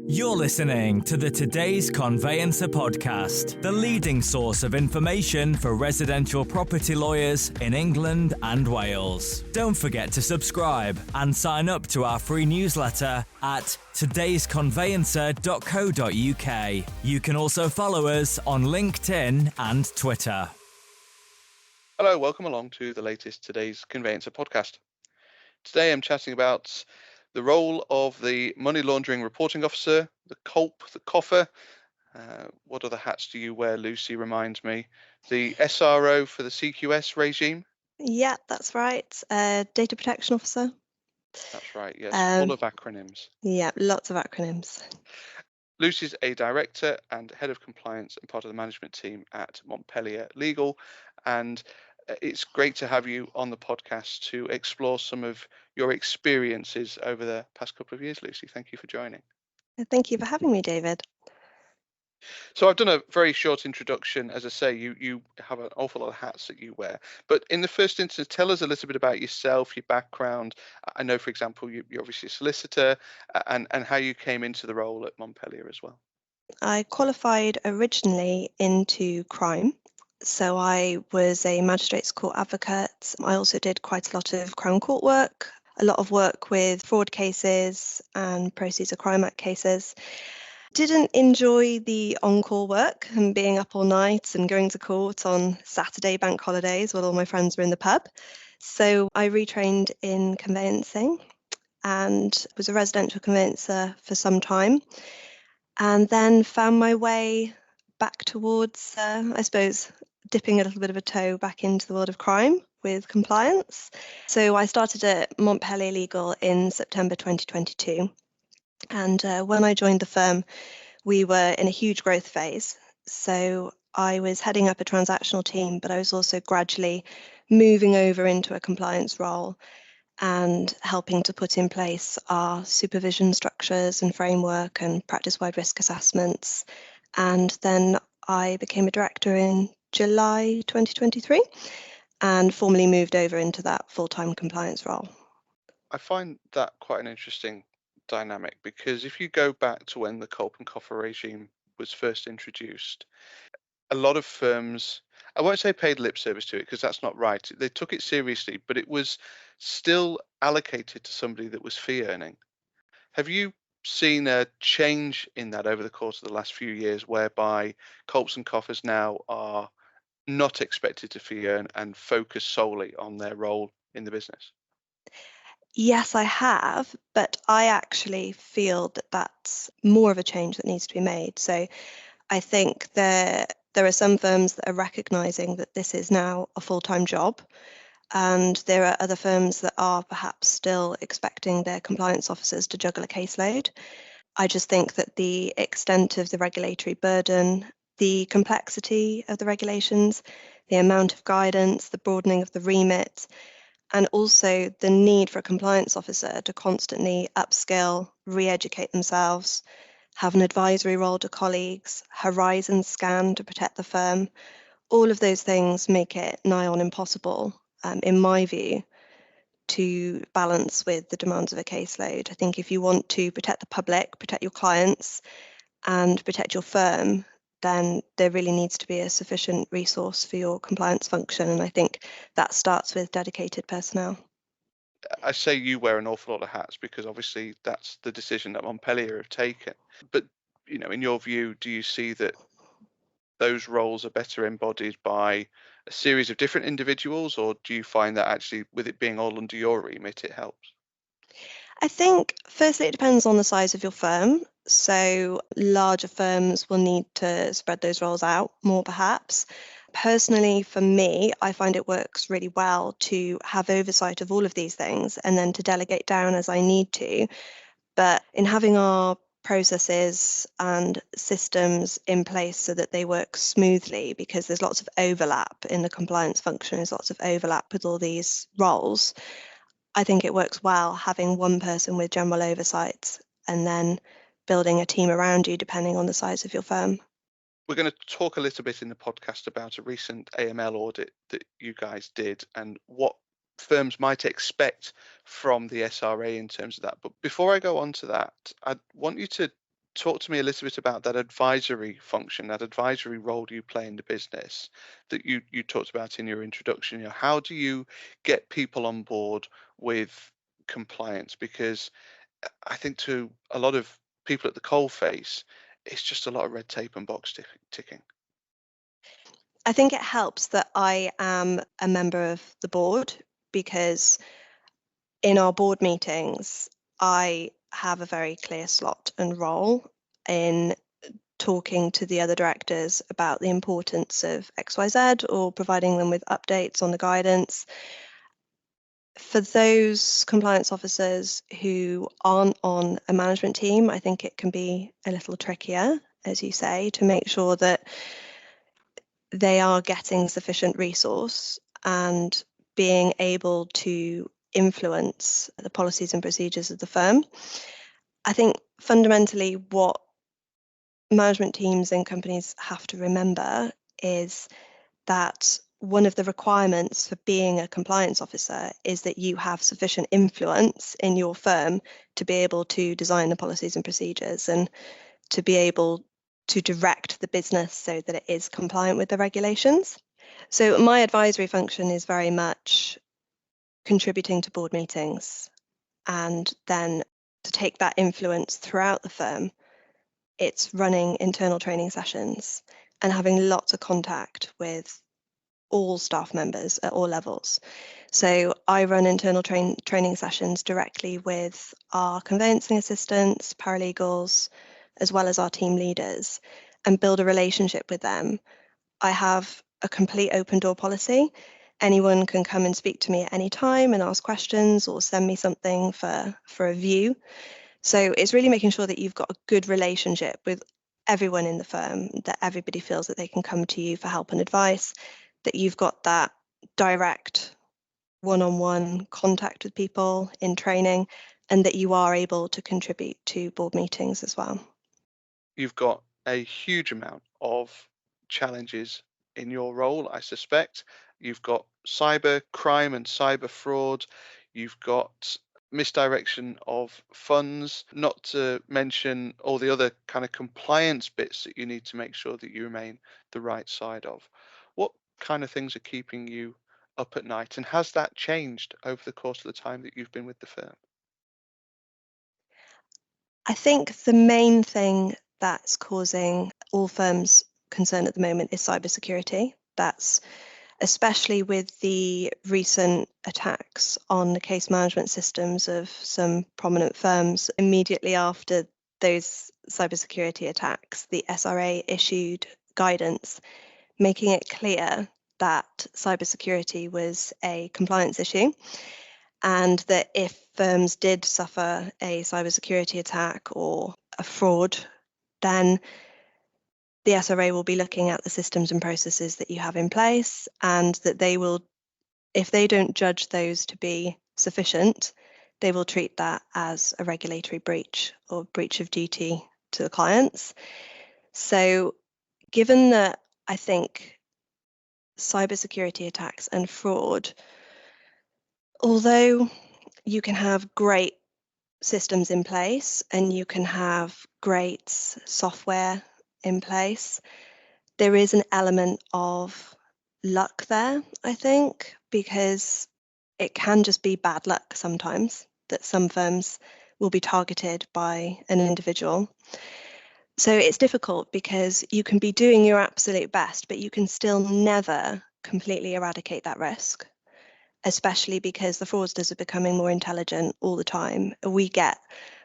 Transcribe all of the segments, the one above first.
You're listening to the Today's Conveyancer podcast, the leading source of information for residential property lawyers in England and Wales. Don't forget to subscribe and sign up to our free newsletter at todaysconveyancer.co.uk. You can also follow us on LinkedIn and Twitter. Hello, welcome along to the latest Today's Conveyancer podcast. Today I'm chatting about the role of the Money Laundering Reporting Officer, the COLP, the COFFER. What other hats do you wear, Lucy, reminds me? The SRO for the CQS regime? Yeah, that's right. Data Protection Officer. That's right, yes, full of acronyms. Yeah, lots of acronyms. Lucy's a director and head of compliance and part of the management team at Montpellier Legal, and it's great to have you on the podcast to explore some of your experiences over the past couple of years, Lucy. Thank you for joining. Thank you for having me, David. So I've done a very short introduction. As I say, you have an awful lot of hats that you wear. But in the first instance, tell us a little bit about yourself, your background. I know, for example, you're obviously a solicitor, and how you came into the role at Montpellier as well. I qualified originally into crime. So I was a magistrates court advocate. I also did quite a lot of Crown Court work, a lot of work with fraud cases and Proceeds of Crime Act cases. Didn't enjoy the on-call work and being up all night and going to court on Saturday bank holidays while all my friends were in the pub. So I retrained in conveyancing and was a residential conveyancer for some time, and then found my way back towards, I suppose, dipping a little bit of a toe back into the world of crime with compliance. So I started at Montpellier Legal in September 2022. And when I joined the firm, we were in a huge growth phase. So I was heading up a transactional team, but I was also gradually moving over into a compliance role and helping to put in place our supervision structures and framework and practice-wide risk assessments. And then I became a director in July 2023 and formally moved over into that full-time compliance role. I find that quite an interesting dynamic, because if you go back to when the COLP and COFFER regime was first introduced, a lot of firms, I won't say paid lip service to it because that's not right. They took it seriously, but it was still allocated to somebody that was fee earning. Have you seen a change in that over the course of the last few years, whereby COLPs and COFFERs now are not expected to fee earn and focus solely on their role in the business? Yes, I have, but I actually feel that that's more of a change that needs to be made. So I think there are some firms that are recognising that this is now a full-time job, and there are other firms that are perhaps still expecting their compliance officers to juggle a caseload. I just think that the extent of the regulatory burden, the complexity of the regulations, the amount of guidance, the broadening of the remit, and also the need for a compliance officer to constantly upskill, re-educate themselves, have an advisory role to colleagues, horizon scan to protect the firm. All of those things make it nigh on impossible, in my view, to balance with the demands of a caseload. I think if you want to protect the public, protect your clients, and protect your firm, then there really needs to be a sufficient resource for your compliance function. And I think that starts with dedicated personnel. I say you wear an awful lot of hats because obviously that's the decision that Montpellier have taken. But, in your view, do you see that those roles are better embodied by a series of different individuals, or do you find that actually, with it being all under your remit, it helps? I think, firstly, it depends on the size of your firm. So larger firms will need to spread those roles out more, perhaps. Personally, for me, I find it works really well to have oversight of all of these things and then to delegate down as I need to. But in having our processes and systems in place so that they work smoothly, because there's lots of overlap in the compliance function, there's lots of overlap with all these roles, I think it works well having one person with general oversight and then building a team around you depending on the size of your firm. We're going to talk a little bit in the podcast about a recent AML audit that you guys did and what firms might expect from the SRA in terms of that. But before I go on to that, I want you to talk to me a little bit about that advisory function, that advisory role you play in the business that you talked about in your introduction. How do you get people on board with compliance? Because I think to a lot of people at the coalface, it's just a lot of red tape and box ticking. I think it helps that I am a member of the board, because in our board meetings, I have a very clear slot and role in talking to the other directors about the importance of XYZ or providing them with updates on the guidance. For those compliance officers who aren't on a management team, I think it can be a little trickier, as you say, to make sure that they are getting sufficient resource and being able to influence the policies and procedures of the firm. I think fundamentally what management teams and companies have to remember is that one of the requirements for being a compliance officer is that you have sufficient influence in your firm to be able to design the policies and procedures and to be able to direct the business so that it is compliant with the regulations. So my advisory function is very much contributing to board meetings, and then to take that influence throughout the firm, it's running internal training sessions and having lots of contact with all staff members at all levels. So I run internal training sessions directly with our conveyancing assistants, paralegals, as well as our team leaders, and build a relationship with them. I have a complete open door policy. Anyone can come and speak to me at any time and ask questions or send me something for a view. So it's really making sure that you've got a good relationship with everyone in the firm, that everybody feels that they can come to you for help and advice, that you've got that direct one-on-one contact with people in training, and that you are able to contribute to board meetings as well. You've got a huge amount of challenges in your role, I suspect. You've got cyber crime and cyber fraud. You've got misdirection of funds, not to mention all the other kind of compliance bits that you need to make sure that you remain the right side of. What kind of things are keeping you up at night, and has that changed over the course of the time that you've been with the firm? I think the main thing that's causing all firms concern at the moment is cybersecurity. That's especially with the recent attacks on the case management systems of some prominent firms. Immediately after those cybersecurity attacks, the SRA issued guidance making it clear that cybersecurity was a compliance issue, and that if firms did suffer a cybersecurity attack or a fraud, then the SRA will be looking at the systems and processes that you have in place, and that they will, if they don't judge those to be sufficient, they will treat that as a regulatory breach or breach of duty to the clients. So given that I think cybersecurity attacks and fraud, although you can have great systems in place and you can have great software in place, there is an element of luck there, I think, because it can just be bad luck sometimes that some firms will be targeted by an individual. So it's difficult because you can be doing your absolute best, but you can still never completely eradicate that risk, especially because the fraudsters are becoming more intelligent all the time. We get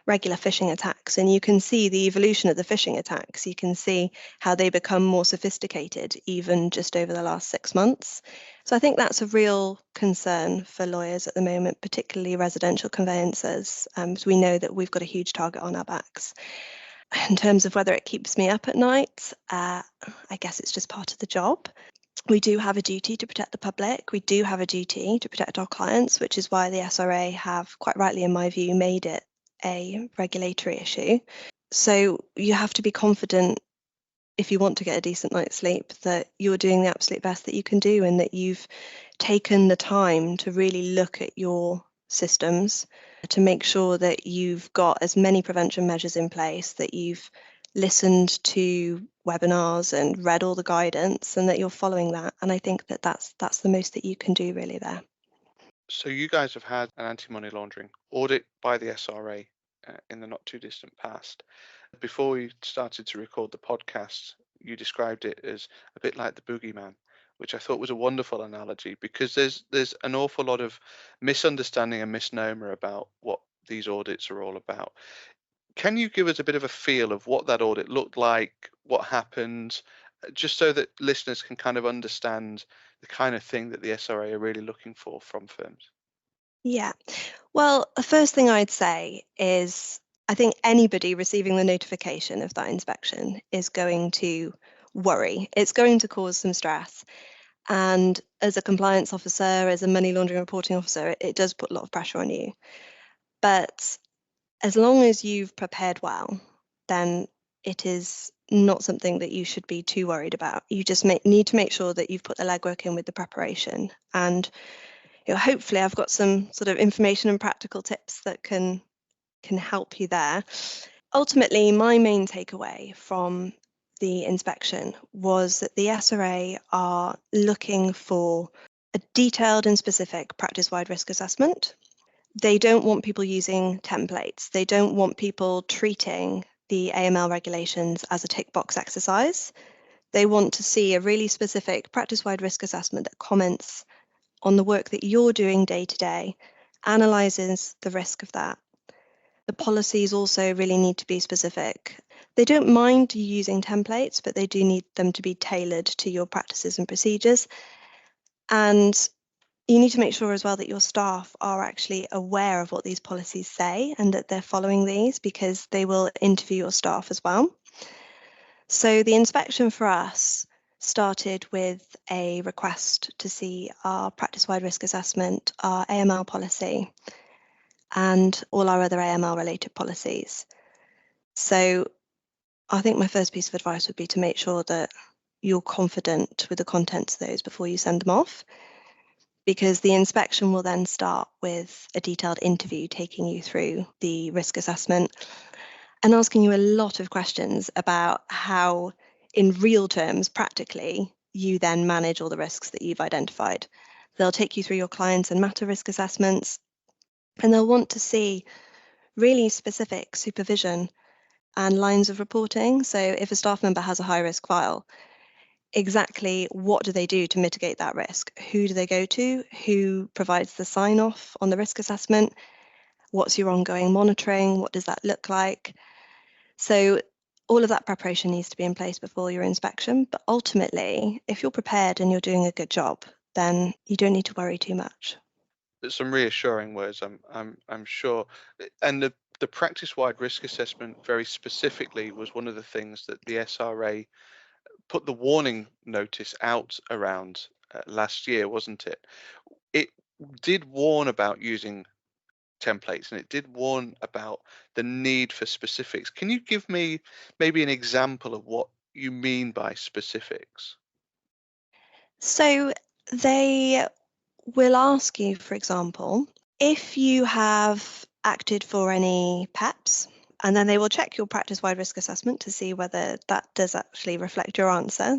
regular phishing attacks, and you can see the evolution of the phishing attacks. You can see how they become more sophisticated even just over the last 6 months. So I think that's a real concern for lawyers at the moment, particularly residential conveyancers, because we know that we've got a huge target on our backs. In terms of whether it keeps me up at night, I guess it's just part of the job. We do have a duty to protect the public. We do have a duty to protect our clients, which is why the SRA have, quite rightly in my view, made it a regulatory issue. So you have to be confident, if you want to get a decent night's sleep, that you're doing the absolute best that you can do, and that you've taken the time to really look at your systems to make sure that you've got as many prevention measures in place, that you've listened to webinars and read all the guidance, and that you're following that. And I think that that's the most that you can do really there. So you guys have had an anti-money laundering audit by the SRA in the not too distant past. Before we started to record the podcast, you described it as a bit like the boogeyman, which I thought was a wonderful analogy, because there's an awful lot of misunderstanding and misnomer about what these audits are all about. Can you give us a bit of a feel of what that audit looked like, what happened, just so that listeners can kind of understand the kind of thing that the SRA are really looking for from firms? Yeah. Well, the first thing I'd say is I think anybody receiving the notification of that inspection is going to worry. It's going to cause some stress. And as a compliance officer, as a money laundering reporting officer, it does put a lot of pressure on you. But as long as you've prepared well, then it is not something that you should be too worried about. You just need to make sure that you've put the legwork in with the preparation. And hopefully I've got some sort of information and practical tips that can help you there. Ultimately, my main takeaway from the inspection was that the SRA are looking for a detailed and specific practice-wide risk assessment. They don't want people using templates. They don't want people treating the AML regulations as a tick box exercise. They want to see a really specific practice-wide risk assessment that comments on the work that you're doing day to day, analyzes the risk of that. The policies also really need to be specific. They don't mind you using templates, but they do need them to be tailored to your practices and procedures. And you need to make sure as well that your staff are actually aware of what these policies say and that they're following these, because they will interview your staff as well. So the inspection for us started with a request to see our practice-wide risk assessment, our AML policy, and all our other AML-related policies. So I think my first piece of advice would be to make sure that you're confident with the contents of those before you send them off, because the inspection will then start with a detailed interview taking you through the risk assessment and asking you a lot of questions about how, in real terms, practically, you then manage all the risks that you've identified. They'll take you through your clients and matter risk assessments, and they'll want to see really specific supervision and lines of reporting. So if a staff member has a high risk file, exactly what do they do to mitigate that risk? Who do they go to? Who provides the sign off on the risk assessment? What's your ongoing monitoring? What does that look like? So all of that preparation needs to be in place before your inspection. But ultimately, if you're prepared and you're doing a good job, then you don't need to worry too much. Some reassuring words, I'm sure. And the practice-wide risk assessment very specifically was one of the things that the SRA put the warning notice out around last year, wasn't it? It did warn about using templates, and it did warn about the need for specifics. Can you give me maybe an example of what you mean by specifics? So they will ask you, for example, if you have acted for any PEPs, and then they will check your practice-wide risk assessment to see whether that does actually reflect your answer.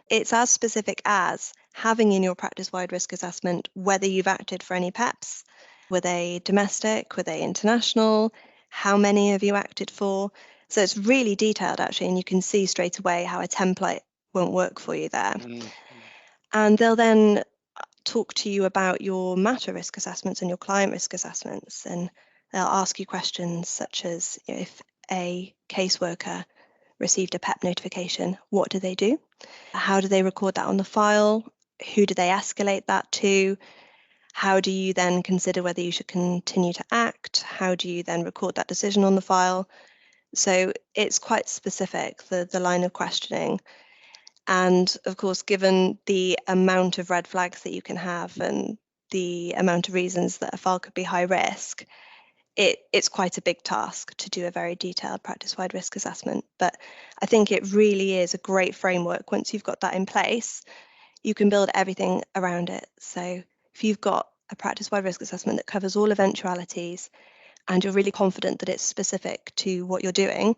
It's as specific as having in your practice-wide risk assessment whether you've acted for any PEPs. Were they domestic? Were they international? How many have you acted for? So it's really detailed, actually, and you can see straight away how a template won't work for you there. Mm-hmm. And they'll then talk to you about your matter risk assessments and your client risk assessments. And they'll ask you questions such as, if a caseworker received a PEP notification, what do they do? How do they record that on the file? Who do they escalate that to? How do you then consider whether you should continue to act? How do you then record that decision on the file? So it's quite specific, the line of questioning. And of course, given the amount of red flags that you can have and the amount of reasons that a file could be high risk, it's quite a big task to do a very detailed practice-wide risk assessment. But I think it really is a great framework. Once you've got that in place, you can build everything around it. So if you've got a practice-wide risk assessment that covers all eventualities, and you're really confident that it's specific to what you're doing,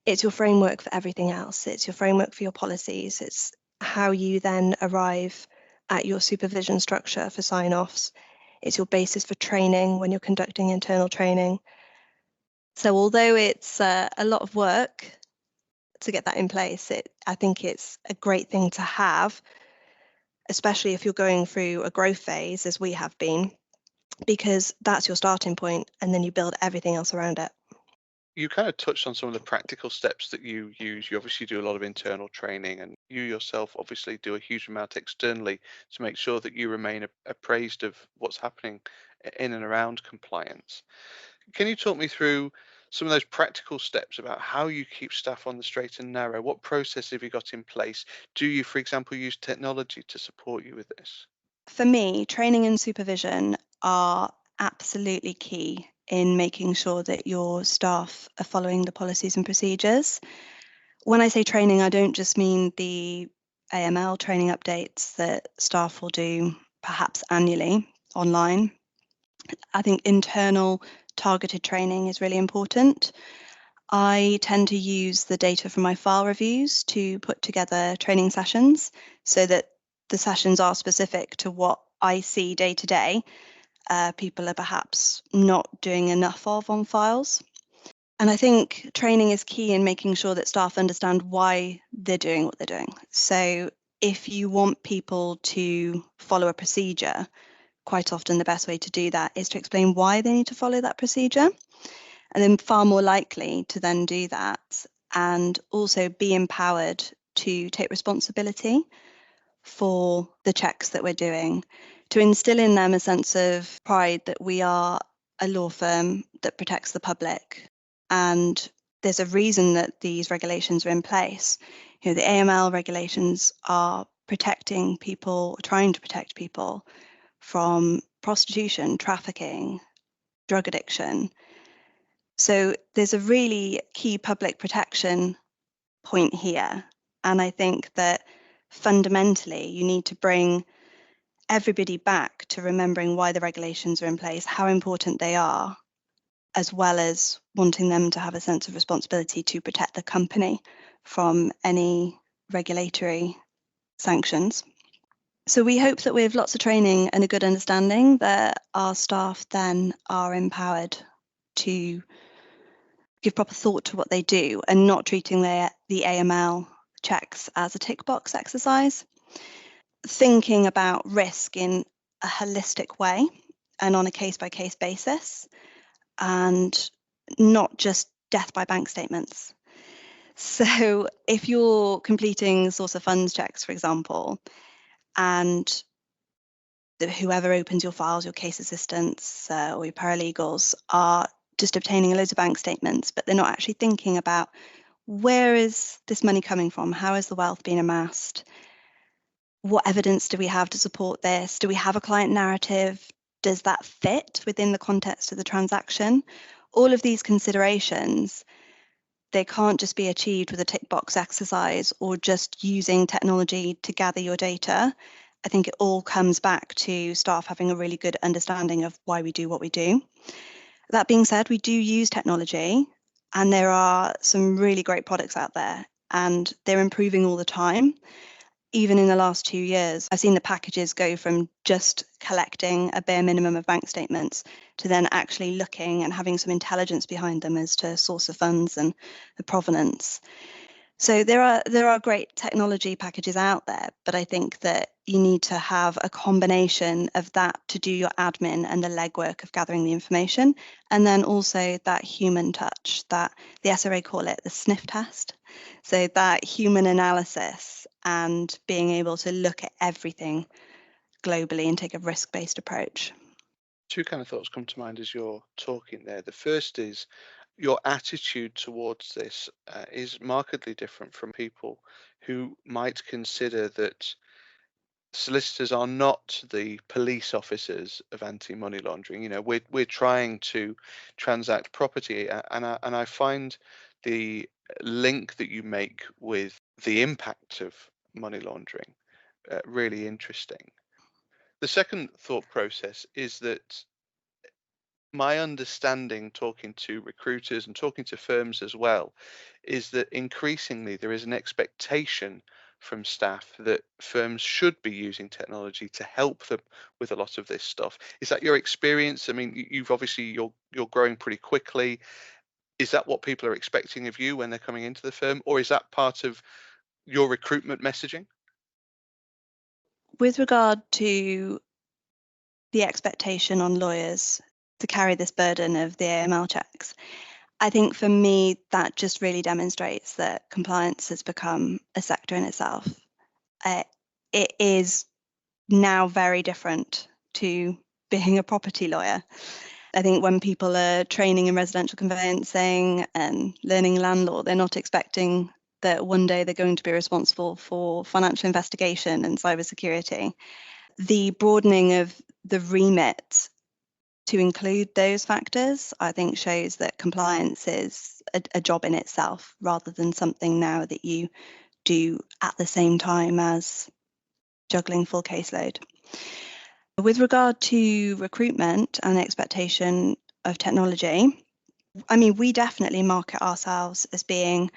it's your framework for everything else. It's your framework for your policies. It's how you then arrive at your supervision structure for sign-offs. It's your basis for training when you're conducting internal training. So although it's a lot of work to get that in place, I think it's a great thing to have, especially if you're going through a growth phase, as we have been, because that's your starting point, and then you build everything else around it. You kind of touched on some of the practical steps that you use. You obviously do a lot of internal training, and you yourself obviously do a huge amount externally to make sure that you remain appraised of what's happening in and around compliance. Can you talk me through some of those practical steps about how you keep staff on the straight and narrow? What process have you got in place? Do you, for example, use technology to support you with this? For me, training and supervision are absolutely key in making sure that your staff are following the policies and procedures. When I say training, I don't just mean the AML training updates that staff will do perhaps annually online. I think internal targeted training is really important. I tend to use the data from my file reviews to put together training sessions so that the sessions are specific to what I see day to day. People are perhaps not doing enough of on files. And I think training is key in making sure that staff understand why they're doing what they're doing. So if you want people to follow a procedure, quite often the best way to do that is to explain why they need to follow that procedure. And then far more likely to then do that and also be empowered to take responsibility for the checks that we're doing, to instill in them a sense of pride that we are a law firm that protects the public. And there's a reason that these regulations are in place. You know, the AML regulations are protecting people, trying to protect people from prostitution, trafficking, drug addiction. So there's a really key public protection point here. And I think that fundamentally you need to bring everybody back to remembering why the regulations are in place, how important they are, as well as wanting them to have a sense of responsibility to protect the company from any regulatory sanctions. So we hope that with lots of training and a good understanding that our staff then are empowered to give proper thought to what they do and not treating the AML checks as a tick box exercise. Thinking about risk in a holistic way and on a case-by-case basis, and not just death by bank statements. So if you're completing source of funds checks, for example, and whoever opens your files, your case assistants or your paralegals, are just obtaining loads of bank statements, but they're not actually thinking about where is this money coming from? How is the wealth being amassed? What evidence do we have to support this? Do we have a client narrative? Does that fit within the context of the transaction? All of these considerations, they can't just be achieved with a tick box exercise or just using technology to gather your data. I think it all comes back to staff having a really good understanding of why we do what we do. That being said, we do use technology, and there are some really great products out there, and they're improving all the time. Even in the last 2 years, I've seen the packages go from just collecting a bare minimum of bank statements to then actually looking and having some intelligence behind them as to source of funds and the provenance. So there are great technology packages out there, but I think that you need to have a combination of that to do your admin and the legwork of gathering the information, and then also that human touch, that the SRA call it the sniff test. So that human analysis and being able to look at everything globally and take a risk-based approach. Two kind of thoughts come to mind as you're talking there. The first is your attitude towards this is markedly different from people who might consider that solicitors are not the police officers of anti-money laundering. You know, we're trying to transact property, and I find the link that you make with the impact of money laundering really interesting. The second thought process is that my understanding, talking to recruiters and talking to firms as well, is that increasingly there is an expectation from staff that firms should be using technology to help them with a lot of this stuff. Is that your experience? I mean, you've obviously you're growing pretty quickly. Is that what people are expecting of you when they're coming into the firm, or is that part of your recruitment messaging? With regard to the expectation on lawyers to carry this burden of the AML checks, I think for me, that just really demonstrates that compliance has become a sector in itself. It is now very different to being a property lawyer. I think when people are training in residential conveyancing and learning land law, they're not expecting that one day they're going to be responsible for financial investigation and cybersecurity. The broadening of the remit to include those factors, I think, shows that compliance is a job in itself rather than something now that you do at the same time as juggling full caseload. With regard to recruitment and expectation of technology, I mean, we definitely market ourselves as being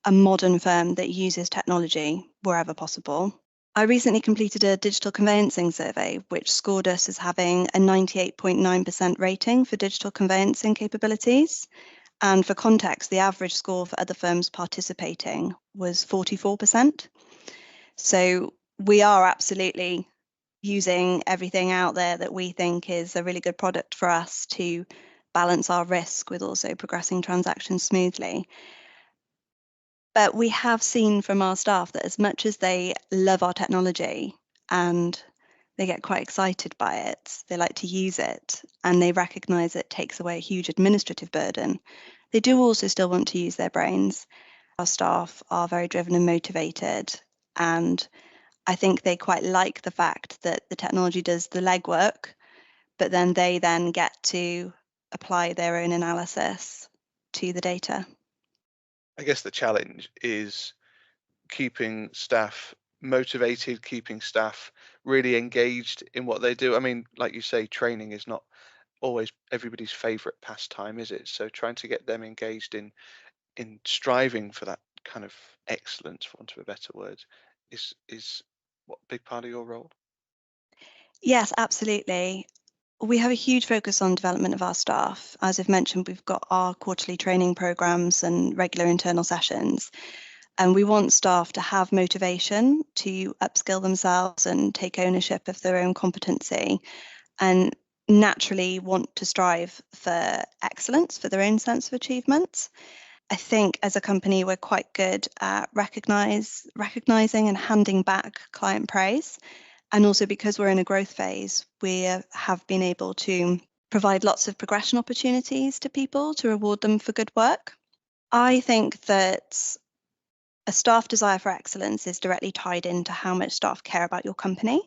a modern firm that uses technology wherever possible. I recently completed a digital conveyancing survey, which scored us as having a 98.9% rating for digital conveyancing capabilities. And for context, the average score for other firms participating was 44%. So we are absolutely using everything out there that we think is a really good product for us to balance our risk with also progressing transactions smoothly. But we have seen from our staff that as much as they love our technology and they get quite excited by it, they like to use it, and they recognise it takes away a huge administrative burden, they do also still want to use their brains. Our staff are very driven and motivated, and I think they quite like the fact that the technology does the legwork, but then they then get to apply their own analysis to the data. I guess the challenge is keeping staff motivated, keeping staff really engaged in what they do. I mean, like you say, training is not always everybody's favorite pastime, is it? So trying to get them engaged in striving for that kind of excellence, for want of a better word, is what a big part of your role? Yes, absolutely. We have a huge focus on development of our staff. As I've mentioned, we've got our quarterly training programs and regular internal sessions. And we want staff to have motivation to upskill themselves and take ownership of their own competency, and naturally want to strive for excellence, for their own sense of achievement. I think as a company, we're quite good at recognizing and handing back client praise. And also because we're in a growth phase, we have been able to provide lots of progression opportunities to people to reward them for good work. I think that a staff desire for excellence is directly tied into how much staff care about your company,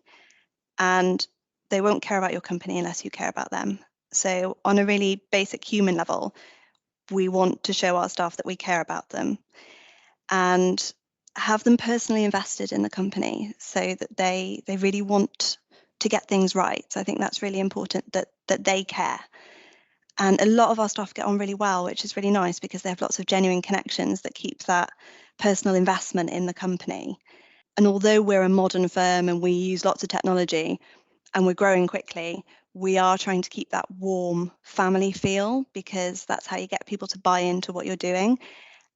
and they won't care about your company unless you care about them. So on a really basic human level, we want to show our staff that we care about them and have them personally invested in the company so that they really want to get things right. So I think that's really important that they care. And a lot of our staff get on really well, which is really nice because they have lots of genuine connections that keep that personal investment in the company. And although we're a modern firm and we use lots of technology and we're growing quickly, we are trying to keep that warm family feel, because that's how you get people to buy into what you're doing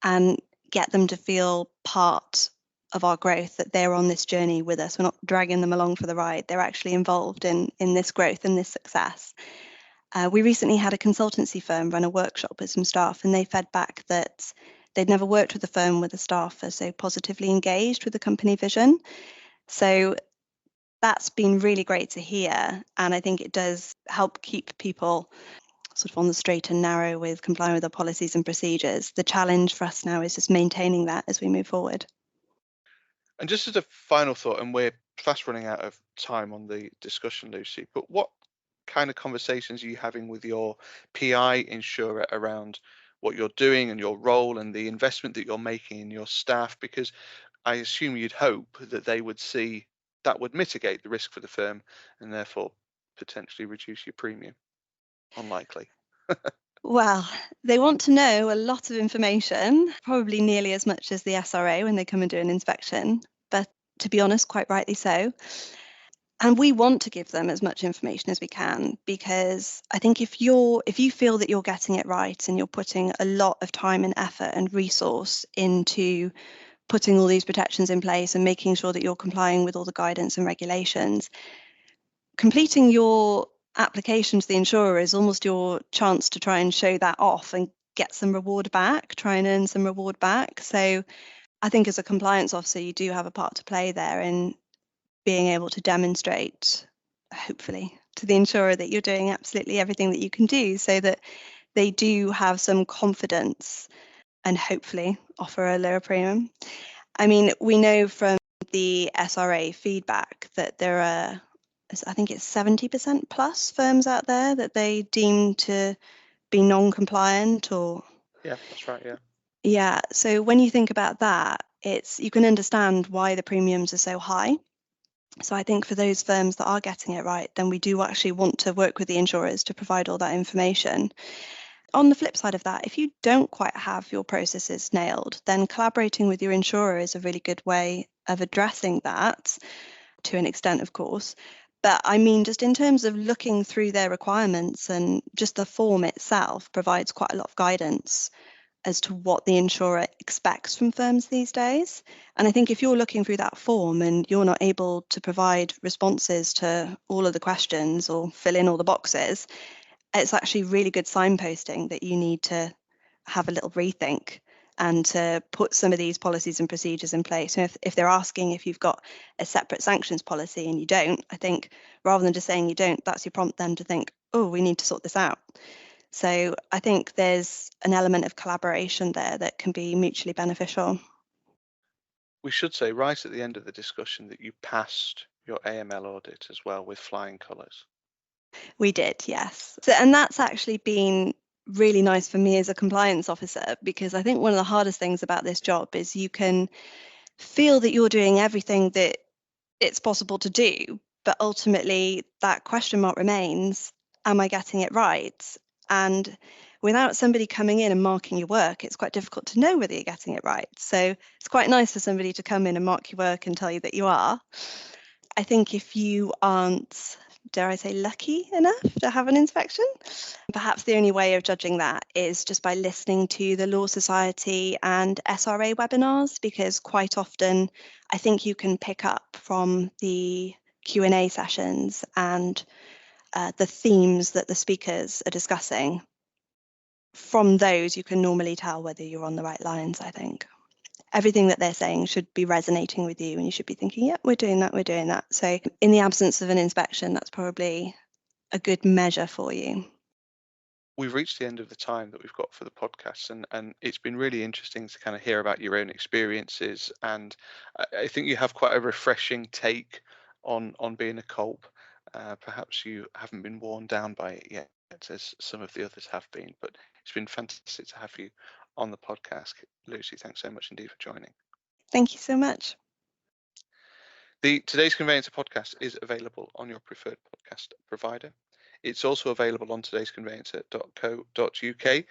and get them to feel part of our growth, that they're on this journey with us. We're not dragging them along for the ride. They're actually involved in this growth and this success. We recently had a consultancy firm run a workshop with some staff, and they fed back that they'd never worked with a firm where the staff are so positively engaged with the company vision. So that's been really great to hear. And I think it does help keep people sort of on the straight and narrow with complying with our policies and procedures. The challenge for us now is just maintaining that as we move forward. And just as a final thought, and we're fast running out of time on the discussion, Lucy, but what kind of conversations are you having with your PI insurer around what you're doing and your role and the investment that you're making in your staff? Because I assume you'd hope that they would see that would mitigate the risk for the firm and therefore potentially reduce your premium. Unlikely. Well, they want to know a lot of information, probably nearly as much as the SRA when they come and do an inspection, but to be honest, quite rightly so. And we want to give them as much information as we can, because I think if you feel that you're getting it right and you're putting a lot of time and effort and resource into putting all these protections in place and making sure that you're complying with all the guidance and regulations, completing your application to the insurer is almost your chance to try and show that off and get some reward back, try and earn some reward back. So I think as a compliance officer, you do have a part to play there in being able to demonstrate, hopefully, to the insurer that you're doing absolutely everything that you can do so that they do have some confidence and hopefully offer a lower premium. I mean, we know from the SRA feedback that there are, I think it's 70% plus firms out there that they deem to be non-compliant or... Yeah, that's right, yeah. Yeah, so when you think about that, you can understand why the premiums are so high. So I think for those firms that are getting it right, then we do actually want to work with the insurers to provide all that information. On the flip side of that, if you don't quite have your processes nailed, then collaborating with your insurer is a really good way of addressing that, to an extent, of course. But I mean, just in terms of looking through their requirements, and just the form itself provides quite a lot of guidance as to what the insurer expects from firms these days. And I think if you're looking through that form and you're not able to provide responses to all of the questions or fill in all the boxes, it's actually really good signposting that you need to have a little rethink and to put some of these policies and procedures in place. And if they're asking if you've got a separate sanctions policy and you don't, I think rather than just saying you don't, that's your prompt then to think, oh, we need to sort this out. So I think there's an element of collaboration there that can be mutually beneficial. We should say right at the end of the discussion that you passed your AML audit as well with flying colours. We did, yes. So, and that's actually been really nice for me as a compliance officer, because I think one of the hardest things about this job is you can feel that you're doing everything that it's possible to do, but ultimately that question mark remains, am I getting it right? And without somebody coming in and marking your work, it's quite difficult to know whether you're getting it right. So it's quite nice for somebody to come in and mark your work and tell you that you are. I think if you aren't, dare I say, lucky enough to have an inspection, perhaps the only way of judging that is just by listening to the Law Society and SRA webinars, because quite often I think you can pick up from the Q&A sessions and the themes that the speakers are discussing. From those, you can normally tell whether you're on the right lines, I think. Everything that they're saying should be resonating with you, and you should be thinking, yep, we're doing that, we're doing that. So in the absence of an inspection, that's probably a good measure for you. We've reached the end of the time that we've got for the podcast, and it's been really interesting to kind of hear about your own experiences, and I think you have quite a refreshing take on being a COLP. Perhaps you haven't been worn down by it yet, as some of the others have been, but it's been fantastic to have you on the podcast. Lucy, thanks so much indeed for joining. Thank you so much. The Today's Conveyancer podcast is available on your preferred podcast provider. It's also available on today'sconveyancer.co.uk.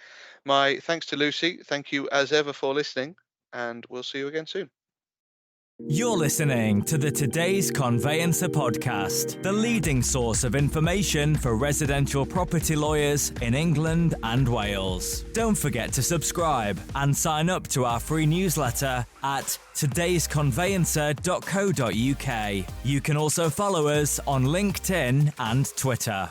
My thanks to Lucy. Thank you as ever for listening, and we'll see you again soon. You're listening to the Today's Conveyancer podcast, the leading source of information for residential property lawyers in England and Wales. Don't forget to subscribe and sign up to our free newsletter at today'sconveyancer.co.uk. You can also follow us on LinkedIn and Twitter.